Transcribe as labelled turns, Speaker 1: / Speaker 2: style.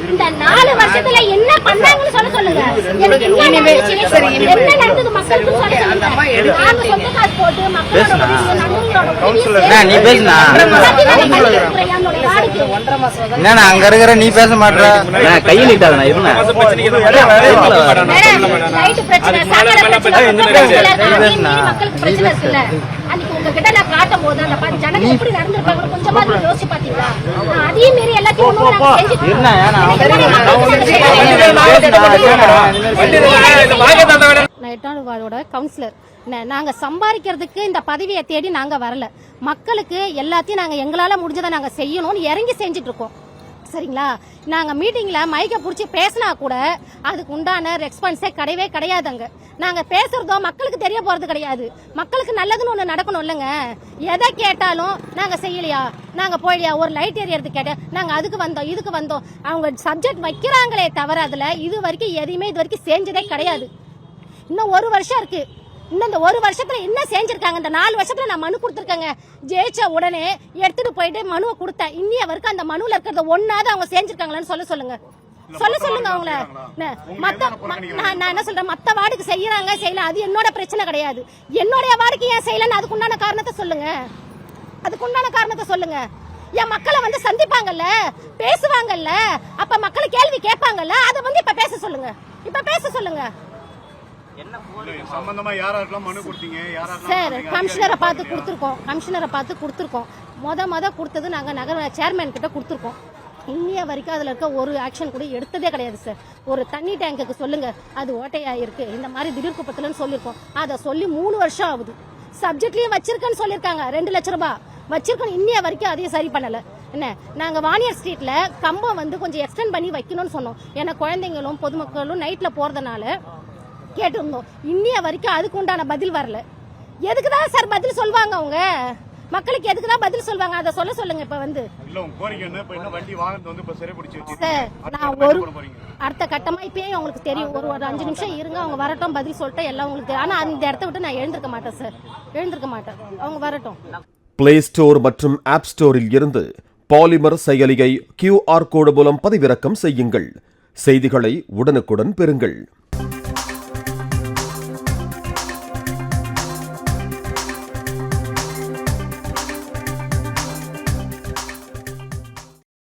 Speaker 1: இந்த 4 வருஷத்துல என்ன பண்ணாங்கன்னு சொல்லுங்க. எனக்கு என்ன நடந்தது மக்களுக்கு சொல்லுங்க. நாங்க சொந்த காசு போட்டு மக்களோட
Speaker 2: நீ பேசுனா என்ன அங்க இருக்கிற நீ பேச மாட்டற கையை நீட்டாத நான் இருந்தேன்
Speaker 1: லைட் பிரச்சனை சாக்கடை பிரச்சனை மக்களுக்கு பிரச்சனை இருக்குல்ல. அன்னைக்கு உங்ககிட்ட நான் காட்டும் போது அந்த ஜனங்க எப்படி நடந்துருப்பாங்க கொஞ்சமா யோசிச்சு பாத்தீங்களா? அதே மீறி எல்லாத்தையும் நான் 8ஆம் வார்டோட கவுன்சிலர். நாங்க சம்பாதிக்கிறதுக்கு இந்த பதவியை தேடி நாங்க வரல. மக்களுக்கு எல்லாத்தையும் நாங்க எங்களால முடிஞ்சதை நாங்க செய்யணும்னு இறங்கி செஞ்சுட்டு இருக்கோம். சரிங்களா? நாங்க மீட்டிங்ல மைக்க புடிச்சு பேசினா கூட அதுக்கு உண்டான ரெஸ்பான்ஸே கிடையவே கிடையாதுங்க. நாங்க பேசுறதோ மக்களுக்கு தெரிய போறது கிடையாது. மக்களுக்கு நல்லதுன்னு ஒண்ணு நடக்கணும் இல்லங்க. எதை கேட்டாலும் நாங்க செய்யலையா, நாங்க போயிலையா, ஒரு லைட் எரியறது கேட்ட நாங்க அதுக்கு வந்தோம் இதுக்கு வந்தோம். அவங்க சப்ஜெக்ட் வைக்கிறாங்களே தவிர அதுல இது வரைக்கும் எதையுமே இது வரைக்கும் செஞ்சதே கிடையாது. இன்னும் 1 வருஷம் இருக்கு. இன்னும் இந்த 1 வருஷத்துல என்ன செஞ்சிருக்காங்க? இந்த 4 வருஷத்துல நான் மனு கொடுத்துருக்கேங்க. ஜெயிச்ச உடனே எடுத்துட்டு போயிட்டு மனுவை கொடுத்தேன். இன்னிய வரைக்கும் அந்த மனுல இருக்கிறத ஒன்னாவது அவங்க செஞ்சிருக்காங்களான்னு சொல்லுங்க அவங்கள. நான் என்ன சொல்றேன், மத்த வார்டுக்கு செய்யறாங்க செய்யல, அது என்னோட பிரச்சனை கிடையாது. என்னுடைய வார்டுக்கு ஏன் செய்யலன்னு அதுக்கு உண்டான காரணத்தை சொல்லுங்க. என் மக்களை வந்து சந்திப்பாங்கல்ல, பேசுவாங்கல்ல, அப்ப மக்களை கேள்வி கேட்பாங்கல்ல, அதை வந்து இப்ப பேச சொல்லுங்க. சார் கமிஷனரை பார்த்து கொடுத்துருக்கோம். மொத கொடுத்தது நாங்க நகர சேர்மேன் கிட்ட கொடுத்துருக்கோம். இன்னிய வரைக்கும் அதுல இருக்க ஒரு ஆக்ஷன் கூட எடுத்ததே கிடையாது சார். ஒரு தண்ணி டேங்குக்கு சொல்லுங்க, அது ஓட்டையா இருக்கு, இந்த மாதிரி திடீர் குப்பத்துலன்னு சொல்லியிருக்கோம். அதை சொல்லி 3 வருஷம் ஆகுது. சப்ஜெக்ட்லயும் வச்சிருக்கேன்னு சொல்லியிருக்காங்க, 2 லட்சம் ரூபாய் வச்சிருக்கோம். இன்னிய வரைக்கும் அதையும் சரி பண்ணல. என்ன, நாங்க வாணியர் ஸ்ட்ரீட்ல கம்பம் வந்து கொஞ்சம் எக்ஸ்டெண்ட் பண்ணி வைக்கணும்னு சொன்னோம். ஏன்னா குழந்தைங்களும் பொதுமக்களும் நைட்ல போறதுனால கேட்டிருந்தோம். இன்னிய வரைக்கும் அதுக்கு உண்டான பதில் வரல. எதுக்குதான் சார் பதில் சொல்வாங்க அவங்க? மக்களுக்கு எதுக்குதான் பதில் சொல்வாங்க? அதை சொல்லுங்க. இப்ப வந்து நான் ஒரு அடுத்த கட்டமா இப்பயே உங்களுக்கு தெரியும். ஒரு 5 நிமிஷம் இருங்க, அவங்க வரட்டும், பதில் சொல்லிட்டு எல்லாம் உங்களுக்கு. ஆனா அந்த இடத்த விட்டு நான் எழுந்திருக்க மாட்டேன் சார், அவங்க வரட்டும்.
Speaker 3: பிளே ஸ்டோர் மற்றும் ஆப் ஸ்டோரில் இருந்து பாலிமர் செயலியை QR கோடு மூலம் பதிவிறக்கம் செய்யுங்கள். செய்திகளை உடனுக்குடன் பெறுங்கள்.